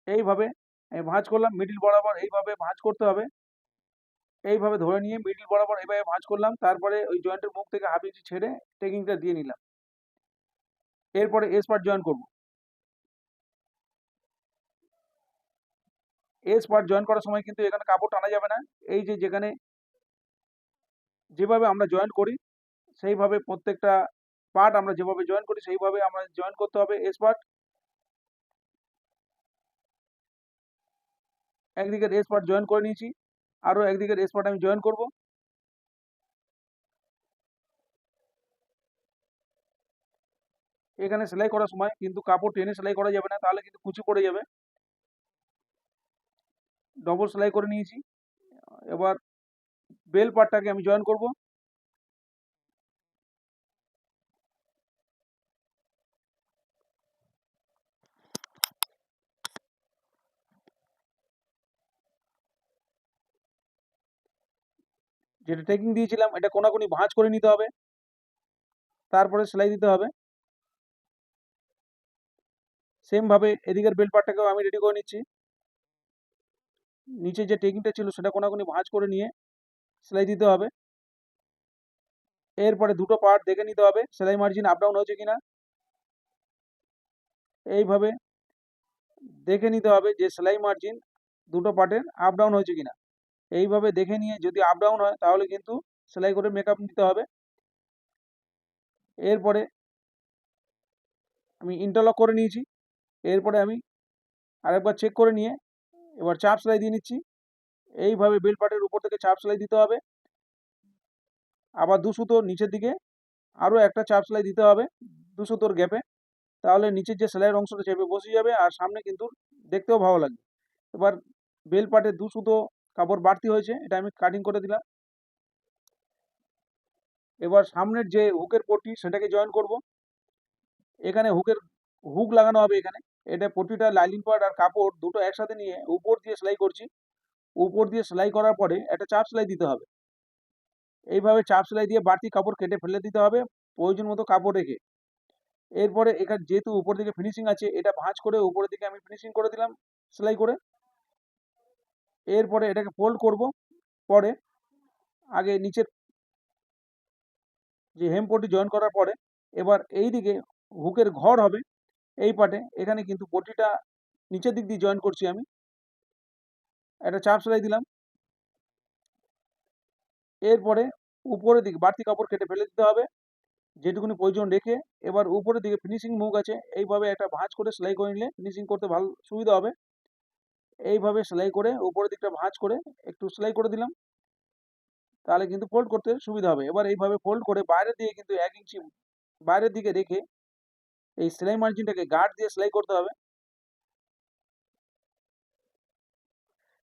এইভাবে ভাঁজ করলাম মিডিল বরাবর, এইভাবে ভাঁজ করতে হবে। এইভাবে ধরে নিয়ে মিডিল বরাবর এইভাবে ভাঁজ করলাম, তারপরে ওই জয়েন্টের মুখ থেকে হাফ ইঞ্চি ছেড়ে টেকিংটা দিয়ে নিলাম। এরপরে এস পার্ট জয়েন করব। এস পার্ট জয়েন করার সময় কিন্তু এখানে কাপড় টানা যাবে না। এই যে যেভাবে আমরা জয়েন করি সেইভাবে প্রত্যেকটা পার্ট আমরা যেভাবে জয়েন করি সেইভাবে আমরা জয়েন করতে হবে। এস পার্ট একদিকে এস পার্ট জয়েন করে নিয়েছি, আরও একদিকে এস পার্ট আমি জয়েন করব। এখানে সেলাই করার সময় কিন্তু কাপড় টেনে সেলাই করা যাবে না, তাহলে কিন্তু কুচি পড়ে যাবে। ডবল সেলাই করে নিয়েছি। এবার বেল পার্টটাকে আমি জয়েন করব। যেটা টেকিং দিয়েছিলাম এটা কোনাকুনি ভাঁজ করে নিতে হবে, তারপরে সেলাই দিতে হবে। সেম ভাবে এদিকের বেল পার্টটাকেও আমি রেডি করে নিচ্ছি। নিচে যে টেকিংটা ছিল সেটা কোনাকুনি ভাঁজ করে নিয়ে সেলাই দিতে হবে। এরপরে দুটো পার্ট দেখে নিতে হবে সেলাই মার্জিন আপ ডাউন হয়েছে কিনা। এইভাবে দেখে নিতে হবে যে সেলাই মার্জিন দুটো পার্টের আপ ডাউন হয়েছে কিনা। এইভাবে দেখে নিয়ে যদি আপ ডাউন হয় তাহলে কিন্তু সেলাই করে মেকআপ নিতে হবে। এরপরে আমি ইন্টারলক করে নিয়েছি। এরপরে আমি আরেকবার চেক করে নিয়ে এবার চাপ সেলাই দিয়ে নিচ্ছি। এইভাবে বেল পার্টের উপর থেকে চাপ সেলাই দিতে হবে। আবার 2 সুতো নিচের দিকে আরও একটা চাপ সেলাই দিতে হবে 2 সুতোর গ্যাপে, তাহলে নিচের যে সেলাইয়ের অংশটা চেপে বসে যাবে আর সামনে কিন্তু দেখতেও ভালো লাগবে। এবার বেল পার্টে 2 সুতো কাপড় বাড়তি হয়েছে, এটা আমি কাটিং করে দিলাম। এবার সামনের যে হুকের পট্টি সেটাকে জয়েন করব। এখানে হুক লাগানো হবে এখানে। এটা প্রতিটা লাইলিং পার্ট আর কাপড় দুটো একসাথে নিয়ে উপর দিয়ে সেলাই করছি। উপর দিয়ে সেলাই করার পরে একটা চাপ সেলাই দিতে হবে। এইভাবে চাপ সেলাই দিয়ে বাড়তি কাপড় কেটে ফেলে দিতে হবে প্রয়োজন মতো কাপড় রেখে। এরপরে এখানে যেহেতু উপর দিকে ফিনিশিং আছে এটা ভাঁজ করে উপরের দিকে আমি ফিনিশিং করে দিলাম সেলাই করে। এরপরে এটাকে ফোল্ড করব। পরে আগে নিচের যে হেম পট্টি জয়েন করার পরে এবার এই দিকে হুকের ঘর হবে এই পার্টে। এখানে কিন্তু পট্টিটা নিচের দিক দিয়ে জয়েন করছি আমি। একটা চাপ সেলাই দিলাম। এরপরে উপরের দিকে বাড়তি কাপড় কেটে ফেলে দিতে হবে যেটুকুনি প্রয়োজন রেখে। এবার উপরের দিকে ফিনিশিং মুখ আছে, এইভাবে একটা ভাঁজ করে সেলাই করে নিলে ফিনিশিং করতে ভালো সুবিধা হবে। এইভাবে সেলাই করে উপরের দিকটা ভাঁজ করে একটু সেলাই করে দিলাম, তাহলে কিন্তু ফোল্ড করতে সুবিধা হবে। এবার এইভাবে ফোল্ড করে বাইরের দিকে কিন্তু 1 ইঞ্চি বাইরের দিকে রেখে এই সেলাই মার্জিনটাকে গার্ড দিয়ে সেলাই করতে হবে।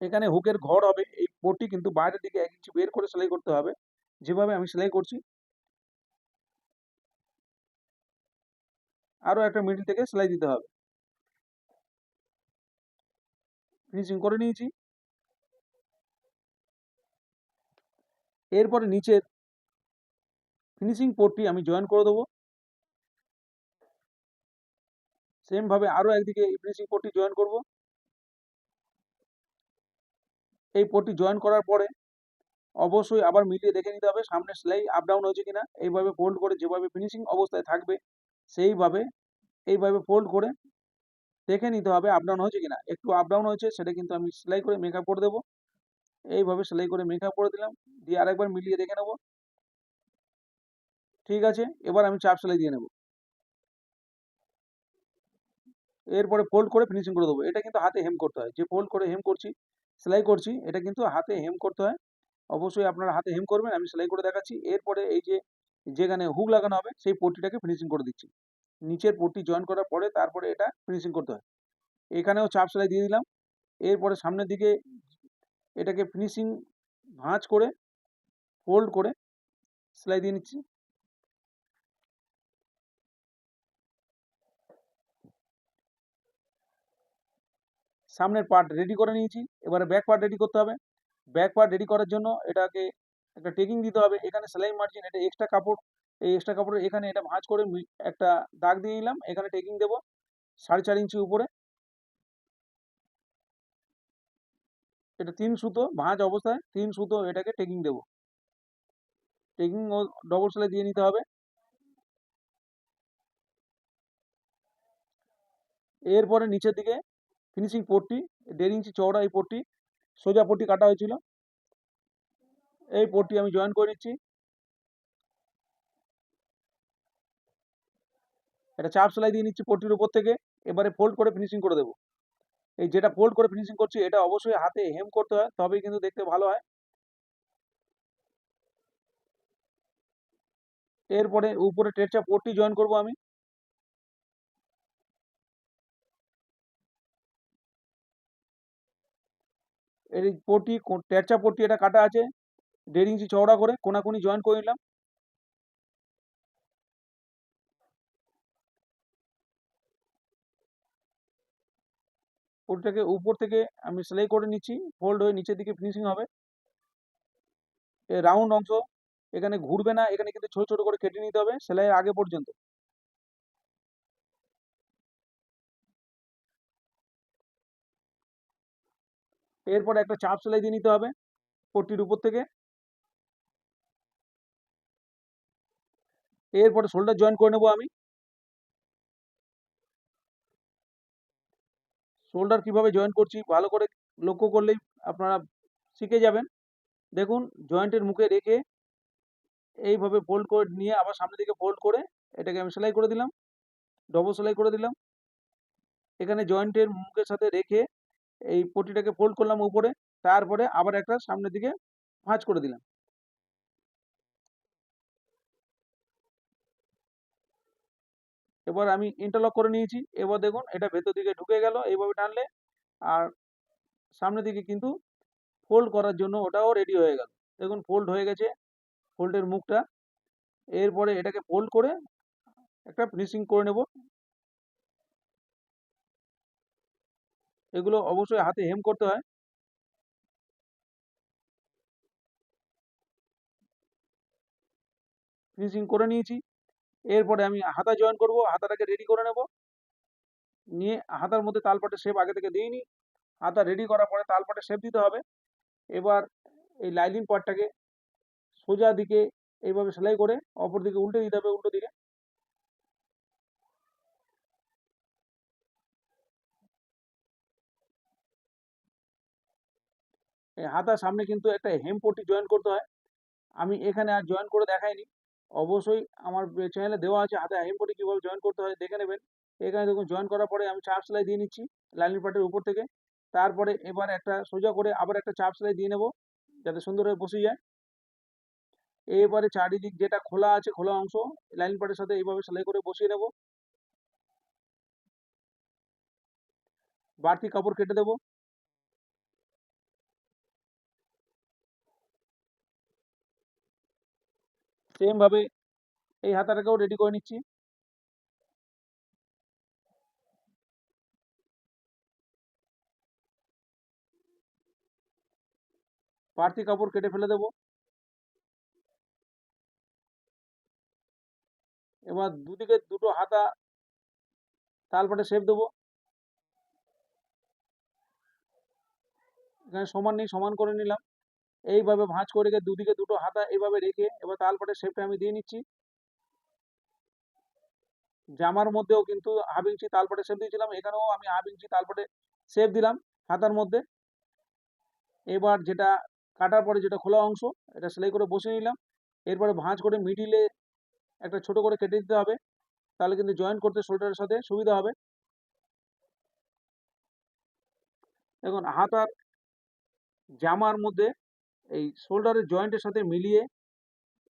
এখানে হুকের ঘর হবে, এই পট্টি কিন্তু বাইরের দিকে 1 ইঞ্চি বের করে সেলাই করতে হবে, যেভাবে আমি সেলাই করছি। আরো একটা মিডল থেকে সেলাই দিতে হবে। ফিনিশিং করে নিয়েছি। এরপরে নিচের ফিনিশিং পট্টি আমি জয়েন করে দেবো। সেম ভাবে আরো একদিকে ফিনিশিং পট্টি জয়েন করব। এই পট্টি জয়েন করার পরে অবশ্যই আবার মিলিয়ে দেখে নিতে হবে সামনে সেলাই আপ ডাউন হয়েছে কিনা। এইভাবে ফোল্ড করে যেভাবে ফিনিশিং অবস্থায় থাকবে সেইভাবে এইভাবে ফোল্ড করে দেখে নিতে হবে আপ ডাউন হয়েছে কিনা। একটু আপ ডাউন হয়েছে সেটা কিন্তু আমি সেলাই করে মেকআপ করে দেবো। এইভাবে সেলাই করে মেকআপ করে দিলাম, দিয়ে আরেকবার মিলিয়ে দেখে নেব। ঠিক আছে, এবার আমি চাপ সেলাই দিয়ে নেব। এরপরে ফোল্ড করে ফিনিশিং করে দেবো। এটা কিন্তু হাতে হেম করতে হয়, যে ফোল্ড করে হেম করছি সেলাই করছি, এটা কিন্তু হাতে হেম করতে হয়। অবশ্যই আপনারা হাতে হেম করবেন, আমি সেলাই করে দেখাচ্ছি। এরপরে এই যে যেখানে হুক লাগানো হবে সেই পট্টিটাকে ফিনিশিং করে দিচ্ছি। নিচের পট্টি জয়েন করার পরে তারপরে এটা ফিনিশিং করতে হয়। এখানেও চাপ সেলাই দিয়ে দিলাম। এরপরে সামনের দিকে এটাকে ফিনিশিং ভাঁজ করে ফোল্ড করে সেলাই দিয়ে নিচ্ছি। সামনের পার্ট রেডি করে নিয়েছি, এবারে ব্যাক পার্ট রেডি করতে হবে। ব্যাক পার্ট রেডি করার জন্য এটাকে একটা টেকিং দিতে হবে। এখানে সেলাই মার্জিন, এটা এক্সট্রা কাপড়, এই এক্সট্রা কাপড়ের এখানে এটা ভাঁজ করে একটা দাগ দিয়ে নিলাম। এখানে টেকিং দেবো 4.5 ইঞ্চি উপরে। এটা 3 সুতো ভাঁজ অবস্থায় 3 সুতো এটাকে টেকিং দেবো। টেকিং ও ডবল সেলাই দিয়ে নিতে হবে। এরপরে নিচের দিকে ফিনিশিং পট্টি 1.5 ইঞ্চি চওড়া এই পট্টি, সোজা পট্টি কাটা হয়েছিল, এই পট্টি আমি জয়েন করে নিচ্ছি। এটা চাপ সেলাই দিয়ে নিচ্ছি পট্টির উপর থেকে। এবারে ফোল্ড করে ফিনিশিং করে দেবো। এই যেটা ফোল্ড করে ফিনিশিং করছি এটা অবশ্যই হাতে হেম করতে হয়, তবেই কিন্তু দেখতে ভালো হয়। এরপরে উপরে টেরচা পট্টি জয়েন করব আমি। এই পট্টি টেরচা পট্টি এটা কাটা আছে 1.5 ইঞ্চি চওড়া করে, কোনাকুনি জয়েন করে নিলাম। পট্টিটাকে উপর থেকে আমি সেলাই করে নিচ্ছি, ফোল্ড হয়ে নিচের দিকে ফিনিশিং হবে। এই রাউন্ড অংশ এখানে ঘুরবে না, এখানে কিন্তু ছোট ছোট করে কেটে নিতে হবে সেলাইয়ের আগে পর্যন্ত। এরপরে একটা চাপ সেলাই দিয়ে নিতে হবে পট্টির উপর থেকে। এরপরে শোল্ডার জয়েন করে নেবো আমি। শোল্ডার কিভাবে জয়েন করছি ভালো করে লক্ষ্য করলেই আপনারা শিখে যাবেন। দেখুন জয়েন্টের মুখে রেখে এইভাবে ফোল্ড করে নিয়ে আবার সামনের দিকে ফোল্ড করে এটাকে আমি সেলাই করে দিলাম, ডবল সেলাই করে দিলাম। এখানে জয়েন্টের মুখের সাথে রেখে এই পট্টিটাকে ফোল্ড করলাম উপরে, তারপরে আবার একটা সামনের দিকে ভাঁজ করে দিলাম। এবার আমি ইন্টারলক করে নিয়েছি। এবার দেখুন এটা ভেতর দিকে ঢুকে গেল এইভাবে টানলে, আর সামনের দিকে কিন্তু ফোল্ড করার জন্য ওটাও রেডি হয়ে গেল। দেখুন ফোল্ড হয়ে গেছে ফোল্ডের মুখটা। এরপরে এটাকে ফোল্ড করে একটা ফিনিশিং করে নেব। এগুলো অবশ্যই হাতে হেম করতে হয়। ফিনিশিং করে নিয়েছি। এরপরে আমি হাতা জয়েন করব, হাতাটাকে রেডি করে নেব। নিয়ে হাতার মধ্যে তালপাটের শেপ আগে থেকে দিইনি, হাতা রেডি করার পরে তালপাটের শেপ দিতে হবে। এবার এই লাইলিন পার্টটাকে সোজা দিকে এইভাবে সেলাই করে অপর দিকে উল্টে দিতে হবে, উল্টো দিকে। এই হাতার সামনে কিন্তু একটা হেম পট্টি জয়েন করতে হয়, আমি এখানে আর জয়েন করে দেখাইনি। অবশ্যই আমার চ্যানেলে দেওয়া আছে হাতে হেম পট্টি কীভাবে জয়েন করতে হয়, দেখে নেবেন। এখানে দেখুন জয়েন করার পরে আমি চাপ সেলাই দিয়ে নিচ্ছি লাইনিং পার্টের উপর থেকে। তারপরে এবার একটা সোজা করে আবার একটা চাপ সেলাই দিয়ে নেব যাতে সুন্দরভাবে বসে যায়। এবারে চারিদিক যেটা খোলা আছে খোলা অংশ লাইনিং পার্টের সাথে এইভাবে সেলাই করে বসিয়ে নেব। বাড়তি কাপড় কেটে দেবো। সেম ভাবে এই হাতাটাকেও রেডি করে নিচ্ছি। বাড়তি কাপড় কেটে ফেলে দেবো। এবার দুদিকে দুটো হাতা তালপাটে শেপ দেবো। এখানে সমান নেই, সমান করে নিলাম। এইভাবে ভাঁজ করে রেখে দুদিকে দুটো হাতা এইভাবে রেখে এবার তালপাটে শেপটা আমি দিয়ে নিচ্ছি। জামার মধ্যেও কিন্তু হাফ ইঞ্চি তালপাটে শেপ দিয়েছিলাম, এখানেও আমি হাফ ইঞ্চি তালপাটে শেপ দিলাম হাতার মধ্যে। এবার যেটা কাটার পরে যেটা খোলা অংশ, এটা সেলাই করে বসে নিলাম। এরপরে ভাঁজ করে মিডিলে একটা ছোট করে কেটে দিতে হবে, তাহলে কিন্তু জয়েন করতে শোল্ডারের সাথে সুবিধা হবে। এখন হাতার জামার মধ্যে এই শোল্ডারের জয়েন্টের সাথে মিলিয়ে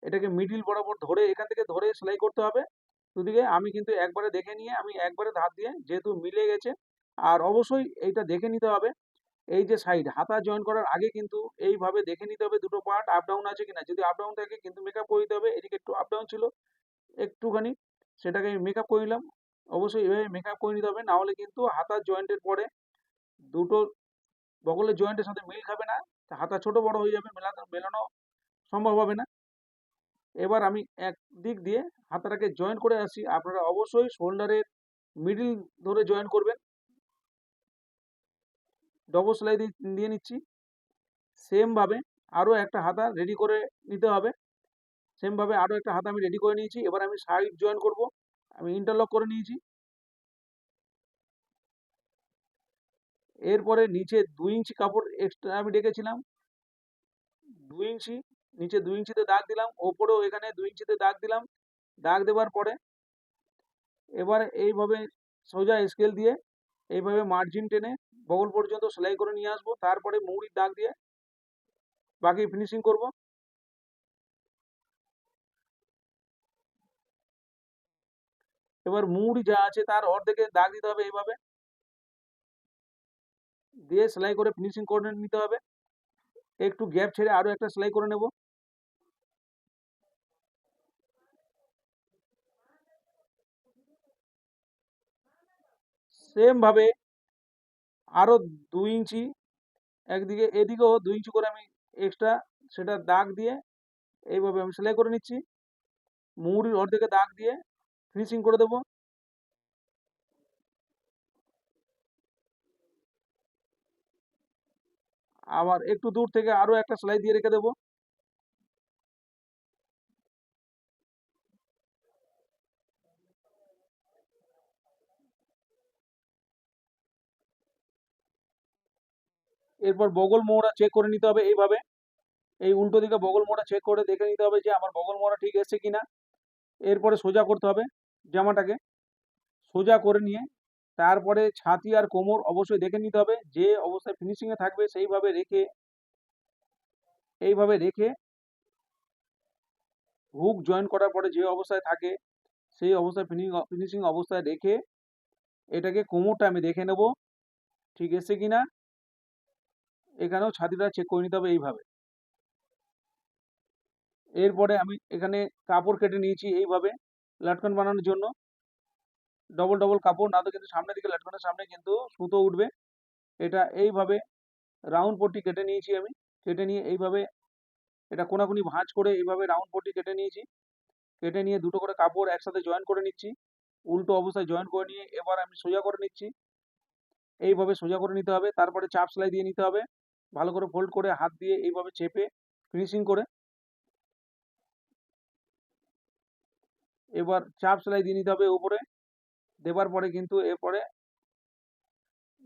এটাকে মিডিল বরাবর ধরে এখান থেকে ধরে সেলাই করতে হবে দুদিকে। আমি কিন্তু একবারে দেখে নিয়ে আমি একবারে ধার দিয়ে যেহেতু মিলে গেছে। আর অবশ্যই এইটা দেখে নিতে হবে, এই যে সাইড হাতা জয়েন করার আগে কিন্তু এইভাবে দেখে নিতে হবে দুটো পার্ট আপ ডাউন আছে কিনা। যদি আপ ডাউন থাকে কিন্তু মেকআপ করে দিতে হবে। এদিকে একটু আপ ডাউন ছিল একটুখানি, সেটাকে আমি মেকআপ করে নিলাম। অবশ্যই এভাবে মেকআপ করে নিতে হবে, না হলে কিন্তু হাতার জয়েন্টের পরে দুটো বগলের জয়েন্টের সাথে মিল খাবে না, হাতা ছোট বড় হয়ে যাবে, মেলানো সম্ভব হবে না। এবার আমি এক দিক দিয়ে হাতাটাকে জয়েন করে আসি। আপনারা অবশ্যই শোল্ডারের মিডিল ধরে জয়েন করবেন। ডবল সেলাই দিয়ে নিচ্ছি। সেম ভাবে আরো একটা হাতা রেডি করে নিতে হবে। সেম ভাবে আরো একটা হাতা আমি রেডি করে নিয়েছি। এবার আমি সাইড জয়েন করব। আমি ইন্টারলক করে নিয়েছি। এরপরে নিচে 2 ইঞ্চি কাপড় এক্সট্রা আমি রেখেছিলাম, 2 ইঞ্চি। নিচে 2 ইঞ্চিতে দাগ দিলাম, ওপরেও এখানে 2 ইঞ্চিতে দাগ দিলাম। দাগ দেওয়ার পরে এবার এইভাবে সোজা স্কেল দিয়ে এইভাবে মার্জিন টেনে বগল পর্যন্ত সেলাই করে নিয়ে আসবো। তারপরে মুহুরির দাগ দিয়ে বাকি ফিনিশিং করব। এবার মুহুরি যা আছে তার অর্ধেকে দাগ দিতে হবে, এইভাবে দিয়ে সেলাই করে ফিনিশিং করে নিতে হবে। একটু গ্যাপ ছেড়ে আরো একটা সেলাই করে নেব। সেম ভাবে আরো 2 ইঞ্চি একদিকে, এদিকেও 2 ইঞ্চি করে আমি এক্সট্রা সেটা দাগ দিয়ে এইভাবে আমি সেলাই করে নিচ্ছি। মুহুরির অর্ধেকে দাগ দিয়ে ফিনিশিং করে দেবো। আবার একটু দূর থেকে আরো একটা সেলাই দিয়ে রেখে দেবো। এরপর বগল মোহরা চেক করে নিতে হবে এইভাবে। এই উল্টো দিকে বগল মোহরা চেক করে দেখে নিতে হবে যে আমার বগল মোহরা ঠিক এসছে কিনা। এরপরে সোজা করতে হবে জামাটাকে। সোজা করে নিয়ে তারপরে ছাতি আর কোমর অবশ্যই দেখে নিতে হবে, যে অবস্থায় ফিনিশিং এ থাকবে সেইভাবে রেখে এইভাবে রেখে হুক জয়েন করার পরে যে অবস্থায় থাকে সেই অবস্থায় ফিনিশিং অবস্থায় রেখে এটাকে কোমরটা আমি দেখে নেব ঠিক এসছে কিনা। এখানেও ছাতিটা চেক করে নিতে হবে এইভাবে। এরপরে আমি এখানে কাপড় কেটে নিয়েছি এইভাবে লটকন বানানোর জন্য। ডবল ডবল কাপড়, না তো কিন্তু সামনের দিকে লটকনের সামনে কিন্তু সুতো উঠবে। এটা এইভাবে রাউন্ড পট্টি কেটে নিয়েছি আমি। কেটে নিয়ে এইভাবে এটা কোনাকুনি ভাঁজ করে এইভাবে রাউন্ড পট্টি কেটে নিয়েছি। কেটে নিয়ে দুটো করে কাপড় একসাথে জয়েন করে নিচ্ছি। উল্টো অবস্থায় জয়েন করে নিয়ে এবার আমি সোজা করে নিচ্ছি। এইভাবে সোজা করে নিতে হবে। তারপরে চাপ সেলাই দিয়ে নিতে হবে, ভালো করে ফোল্ড করে হাত দিয়ে এইভাবে চেপে ফিনিশিং করে এবার চাপ সেলাই দিয়ে নিতে হবে উপরে। দেবার পরে কিন্তু এরপরে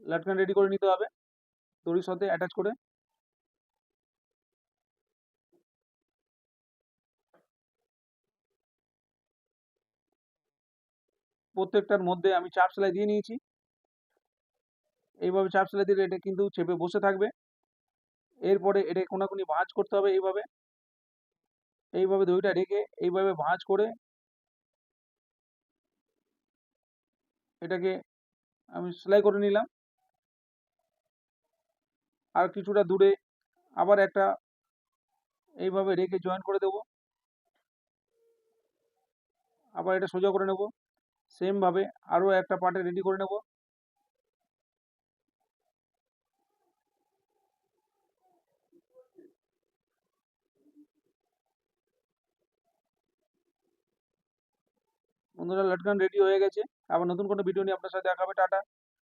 লটকন রেডি করে নিতে হবে দড়ির সাথে অ্যাটাচ করে। প্রত্যেকটার মধ্যে আমি চাপ সেলাই দিয়ে নিয়েছি। এইভাবে চাপ সেলাই দিলে এটা কিন্তু চেপে বসে থাকবে। এরপরে এটা কোনাকুনি ভাঁজ করতে হবে এইভাবে। এইভাবে দড়িটা রেখে এইভাবে ভাঁজ করে এটাকে আমি সেলাই করে নিলাম। আর কিছুটা দূরে আবার একটা এইভাবে রেখে জয়েন করে দেবো। আবার এটা সোজা করে নেব। সেম ভাবে আরও একটা পার্টে রেডি করে নেব। বন্ধুরা, লটকান রেডি হয়ে গেছে। আবার নতুন কোনো ভিডিও নিয়ে আপনার সাথে দেখা হবে। টাটা।